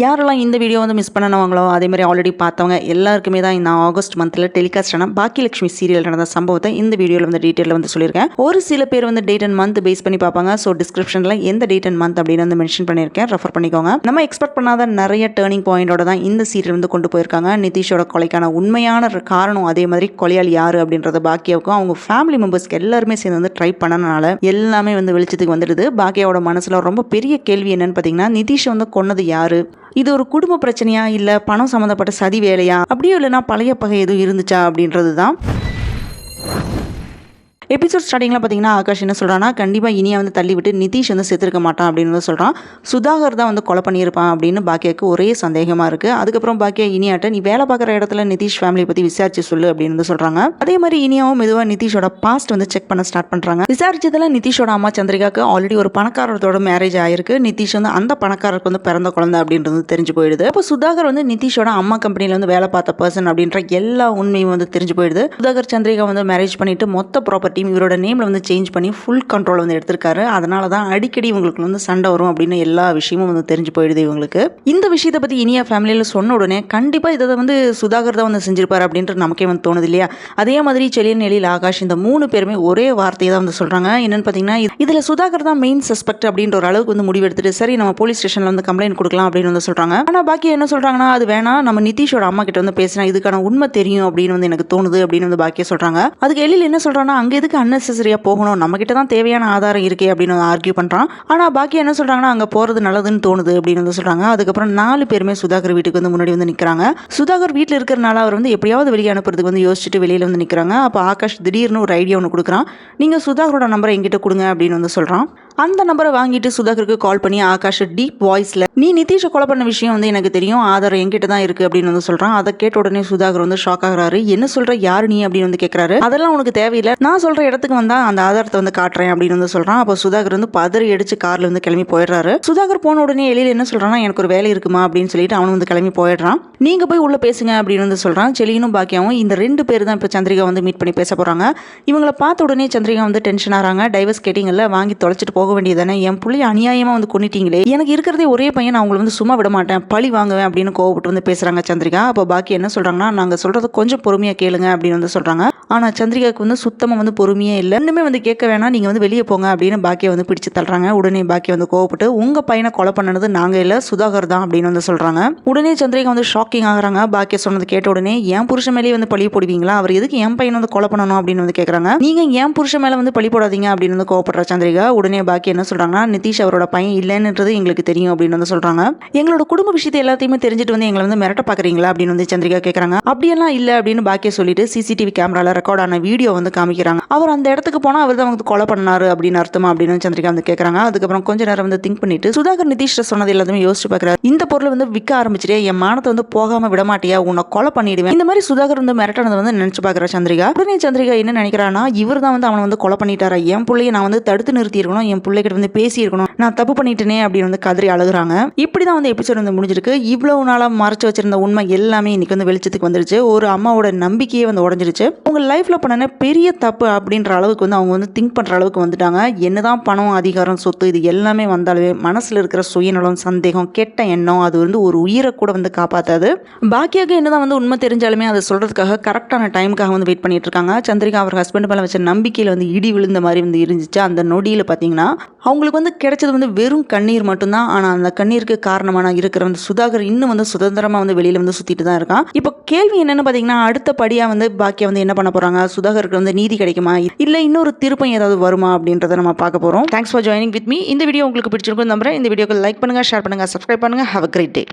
யாரெல்லாம் இந்த வீடியோ வந்து மிஸ் பண்ணனவங்களோ அதே மாதிரி ஆல்ரெடி பார்த்தவங்க எல்லாருக்குமே தான் இந்த ஆகஸ்ட் மந்தில் டெலிகாஸ்ட் ஆன பாக்கியலட்சுமி சீரியல் நடந்த சம்பவத்தை இந்த வீடியோவில் வந்து டீட்டெயிலில் வந்து சொல்லியிருக்கேன். ஒரு சில பேர் வந்து டேட் அண்ட் மந்த் பேஸ் பண்ணி பார்ப்பாங்க. ஸோ டிஸ்கிரிப்ஷனில் எந்த டேட் அண்ட் மந்த் அப்படின்னு வந்து மென்ஷன் பண்ணியிருக்கேன், ரெஃபர் பண்ணிக்கோங்க. நம்ம எக்ஸ்பெக்ட் பண்ணாத நிறைய டேர்னிங் பாயிண்டோட தான் இந்த சீரியல் வந்து கொண்டு போயிருக்காங்க. நிதிஷோட கொலைக்கான உண்மையான காரணம் அதே மாதிரி கொலையாளி யாரு அப்படின்றது பாக்கியாவுக்கும் அவங்க ஃபேமிலி மெம்பர்ஸ்க்கு எல்லாருமே சேர்ந்து வந்து ட்ரை பண்ணனால எல்லாமே வந்து வெளிச்சத்துக்கு வந்துடுது. பாக்கியாவோட மனசில் ரொம்ப பெரிய கேள்வி என்னன்னு பார்த்தீங்கன்னா, நிதிஷ் வந்து கொன்னது யாரு, இது ஒரு குடும்ப பிரச்சனையா இல்லை பணம் சம்மந்தப்பட்ட சதி வேலையா, அப்படியும் இல்லைன்னா பழைய பகை எதுவும் இருந்துச்சா அப்படின்றது தான். எபிசோட் ஸ்டார்டிங்கில் பார்த்தீங்கன்னா ஆகாஷ் என்ன சொல்கிறான்னா, கண்டிப்பாக இனியா வந்து தள்ளி விட்டு நிதிஷ் வந்து செத்துருக்க மாட்டான் அப்படின்னு வந்து சொல்கிறான். சுதாகர் தான் வந்து கொலை பண்ணியிருப்பான் அப்படின்னு பாக்கியாவுக்கு ஒரே சந்தேகமாக இருக்குது. அதுக்கப்புறம் பாக்கியா இனியாட்ட நீ வேலை பார்க்குற இடத்துல நிதிஷ் ஃபேமிலியை பற்றி விசாரிச்சு சொல்லு அப்படின்னு வந்து சொல்கிறாங்க. அதே மாதிரி இனியாவும் மெதுவாக நிதிஷோட பாஸ்ட் வந்து செக் பண்ண ஸ்டார்ட் பண்ணுறாங்க. விசாரிச்சதில் நிதிஷோட அம்மா சந்திரிகாவுக்கு ஆல்ரெடி ஒரு பணக்காரத்தோட மேரேஜ் ஆயிருக்கு. நிதிஷ் வந்து அந்த பணக்காரருக்கு வந்து பிறந்த குழந்தை அப்படின்றது தெரிஞ்சு போயிடுது. அப்போ சுதாகர் வந்து நிதிஷோட அம்மா கம்பெனியில் வந்து வேலை பார்த்த பர்சன் அப்படின்ற எல்லா உண்மையும் வந்து தெரிஞ்சு போயிடுது. சுதாகர் சந்திரிகா வந்து மேரேஜ் பண்ணிட்டு மொத்த ப்ராப்பர்ட்டி இவரோட நேம்ல வந்து சேஞ்ச் பண்ணி ஃபுல் கண்ட்ரோல் வந்து எடுத்திருக்காரு. அதனால தான் அடிக்கடி இவங்களுக்கு வந்து சண்டை வரும் அப்படின்னு எல்லா விஷயமும் வந்து தெரிஞ்சு போயிடுது இவங்களுக்கு. இந்த விஷயத்தை பற்றி இனியா ஃபேமிலியில் சொன்ன உடனே கண்டிப்பாக இதை வந்து சுதாகர் தான் வந்து செஞ்சிருப்பாரு அப்படின்ட்டு நமக்கே வந்து தோணுது இல்லையா. அதே மாதிரி செலியன், எழில், ஆகாஷ் இந்த 3 பேருமே ஒரே வார்த்தையை தான் வந்து சொல்கிறாங்க. என்னன்னு பார்த்தீங்கன்னா, இதில் சுதாகர் தான் மெயின் சஸ்பெக்ட் அப்படின்ற ஒரு அளவுக்கு வந்து முடிவெடுத்துட்டு சரி நம்ம போலீஸ் ஸ்டேஷனில் வந்து கம்ப்ளைண்ட் கொடுக்கலாம் அப்படின்னு வந்து சொல்கிறாங்க. ஆனால் பாக்கி என்ன சொல்கிறாங்கன்னா, அது வேணாம், நம்ம நிதிஷோட அம்மா கிட்ட வந்து பேசினா இதுக்கான உண்மை தெரியும் அப்படின்னு வந்து எனக்கு தோணுது அப்படின்னு வந்து பாக்கியா சொல்கிறாங்க. அதுக்கு எழில் என்ன சொல்கிறாங்கன்னா, அங்கே எதுக்கு அன்னெசரியா போகணும், நம்ம கிட்ட தான் தேவையான ஆதாரம் இருக்கே அப்படின்னு ஆர்கியூ பண்றான். ஆனா பாக்கி என்ன சொல்றாங்கன்னா, அங்க போறது நல்லதுன்னு தோணுது அப்படின்னு வந்து சொல்றாங்க. அதுக்கப்புறம் 4 பேருமே சுதாகர் வீட்டுக்கு வந்து முன்னாடி வந்து நிக்கிறாங்க. சுதாகர் வீட்டில் இருக்கிறனால அவர் வந்து எப்படியாவது வெளியே அனுப்புறதுக்கு வந்து யோசிச்சுட்டு வெளியில வந்து நிக்கிறாங்க. அப்போ ஆகாஷ் திடீர்னு ஒரு ஐடியா ஒன்று கொடுக்குறான். நீங்க சுதாகரோட நம்பரை எங்கிட்ட கொடுங்க அப்படின்னு வந்து சொல்றான். அந்த நம்பரை வாங்கிட்டு சுதாகருக்கு கால் பண்ணி ஆகாஷ் டீப் வாய்ஸ்ல நீ நிதிஷை கொலை பண்ண விஷயம் வந்து எனக்கு தெரியும், ஆதாரம் என்கிட்ட தான் இருக்கு அப்படின்னு வந்து சொல்றான். அதை கேட்ட உடனே சுதாகர் வந்து ஷாக் ஆகுறாரு. என்ன சொல்ற, யாரு நீ அப்படின்னு வந்து கேட்கறாரு. அதெல்லாம் உனக்கு தேவையில்லை, நான் சொல்ற இடத்துக்கு வந்தா அந்த ஆதாரத்தை வந்து காட்டுறேன் அப்படின்னு வந்து சொல்றான். அப்போ சுதாகர் வந்து பதறி அடிச்சு கார்ல வந்து கிளம்பி போயிடுறாரு. சுதாகர் போன உடனே எழில் என்ன சொல்றான்னா, எனக்கு ஒரு வேலை இருக்குமா அப்படின்னு சொல்லிட்டு அவனு வந்து கிளம்பி போயிடுறான். நீங்க போய் உள்ள பேசுங்க அப்படின்னு வந்து சொல்றான். செலியனும் பாக்கியாவும் இந்த 2 பேர் தான் இப்போ சந்திரிகா வந்து மீட் பண்ணி பேச போறாங்க. இவங்களை பார்த்த உடனே சந்திரிகா வந்து டென்ஷன் ஆறாங்க. டைவர்ஸ் கேட்டிங்கல்ல, வாங்கி தொலைச்சிட்டு போக வேண்டியதானே, என் புள்ளி அநியாயமா வந்து கொன்னிட்டீங்களே, எனக்கு இருக்கிறதே ஒரே பையன், நான் உங்களை வந்து சும்மா விட மாட்டேன், பழி வாங்குவேன் அப்படின்னு கோவப்பட்டு வந்து பேசுறாங்க சந்திரிகா. அப்போ பாக்கி என்ன சொல்றாங்கன்னா, நாங்க சொல்றது கொஞ்சம் பொறுமையா கேளுங்க அப்படின்னு வந்து சொல்றாங்க. ஆனா சந்திரிகாவுக்கு வந்து சுத்தமா வந்து பொறுமையே இல்லை. இன்னுமே வந்து கேட்க வேணாம், நீங்க வந்து வெளியே போங்க அப்படின்னு பாக்கியை வந்து பிடிச்சு தள்ளுறாங்க. உடனே பாக்கி வந்து கோவப்பட்டு உங்க பையனை கொலை பண்ணது நாங்க இல்ல, சுதாகர் தான் அப்படின்னு வந்து சொல்றாங்க. உடனே சந்திரிகா வந்து ஷாக்கிங் ஆகுறாங்க. பாக்கிய சொன்னது கேட்ட உடனே என் புருஷன் மேலேயே வந்து பழி போடுவீங்களா, அவர் எதுக்கு என் பையனை வந்து கொலை பண்ணணும் அப்படின்னு வந்து கேட்கறாங்க. நீங்க என் புருஷன் மேல வந்து பழி போடாதீங்க அப்படின்னு வந்து கோவப்படுற சந்திரிகா. உடனே பாக்கி என்ன சொல்றாங்கன்னா, நிதிஷ் அவரோட பையன் இல்லைன்றது எங்களுக்கு தெரியும் அப்படின்னு வந்து சொல்றாங்க. எங்களோட குடும்ப விஷயத்தை எல்லாத்தையுமே தெரிஞ்சுட்டு வந்து எங்களை வந்து மிரட்ட பாக்குறீங்களா அப்படின்னு வந்து சந்திரிகா கேட்கறாங்க. அப்படியெல்லாம் இல்ல அப்படின்னு பாக்கிய சொல்லிட்டு சிசிடிவி கேமரால ரெக்கார்ட் ஆன வீடியோ வந்து காமிக்கிறாங்க. அவர் அந்த இடத்துக்கு போனா அவர் தான் வந்து கொலை பண்ணாரு அப்படின்னு அர்த்தமா அப்படின்னு சந்திரிகா வந்து கேட்கறாங்க. அதுக்கப்புறம் கொஞ்ச நேரம் வந்து திங்க் பண்ணிட்டு சுதாகர் நிதிஷ் சொன்னது எல்லாத்தையுமே யோசிச்சு பாக்குறாரு. இந்த பொருளை வந்து விற்க ஆரம்பிச்சிட்டே என் மானத்தை வந்து போகாம விட மாட்டியா, உன்னை கொலை பண்ணிடுவேன், இந்த மாதிரி சுதாகர் வந்து மிரட்டனதை வந்து நினைச்சு பாக்குற சந்திரிகா. உடனே சந்திரிகா என்ன நினைக்கிறான்னா, இவர் தான் வந்து அவனை வந்து கொலை பண்ணிட்டாரா, என் பிள்ளையை நான் வந்து தடுத்து நிறுத்தி இருக்கணும், என் பிள்ளைகிட்ட வந்து பேசி இருக்கணும், நான் தப்பு பண்ணிட்டேனே அப்படின்னு வந்து கதறி அழுகுறாங்க. இப்படிதான் வந்து எபிசோட் வந்து முடிஞ்சிருக்கு. இவ்வளவு நாளா மறைச்சு வச்சிருந்த உண்மை எல்லாமே இன்னைக்கு வந்து வெளிச்சத்துக்கு வந்துருச்சு. ஒரு அம்மாவோட நம்பிக்கையே வந்து உடஞ்சிருச்சு. உங்க லைஃப்ல பண்ணன பெரிய தப்பு அப்படின்ற அளவுக்கு வந்து அவங்க வந்து திங்க் பண்ற அளவுக்கு வந்துட்டாங்க. என்னதான் பணம், அதிகாரம், சொத்து இது எல்லாமே வந்தாலுமே மனசுல இருக்கிற சுயநலம், சந்தேகம், கெட்ட எண்ணம் அது வந்து ஒரு உயிரை கூட வந்து காப்பாத்தாது. பாக்கியாக என்னதான் வந்து உண்மை தெரிஞ்சாலுமே அதை சொல்றதுக்காக கரெக்டான டைமுக்காக வந்து வெயிட் பண்ணிட்டு இருக்காங்க. சந்திரிகா அவர் ஹஸ்பண்ட் மேல வச்ச நம்பிக்கையில வந்து இடி விழுந்த மாதிரி வந்து இருந்துச்சு. அந்த நொடியில பாத்தீங்கன்னா அவங்களுக்கு வந்து கிடைச்சது வந்து வெறும் கண்ணீர் மட்டும்தான். ஆனா அந்த கண்ணீருக்கு காரணமான இருக்கிற வந்து சுதாகர் இன்னும் வந்து சுதந்திரமா வந்து வெளியில வந்து சுத்திட்டு தான் இருக்கான். இப்போ கேள்வி என்னன்னு பாத்தீங்கன்னா, அடுத்த படியா வந்து பாக்கியா வந்து என்ன பண்ண போறாங்க, சுதாகருக்கு வந்து நீதி கிடைக்குமா, இல்ல இன்னொரு திருப்பம் ஏதாவது வருமா அப்படின்றத நம்ம பார்க்க போறோம். Thanks for joining with me. இந்த வீடியோ உங்களுக்கு பிடிச்சிருக்கும் நம்புறேன். இந்த வீடியோக்கு லைக் பண்ணுங்க, ஷேர் பண்ணுங்க, சப்ஸ்கிரைப் பண்ணுங்க. Have a great day.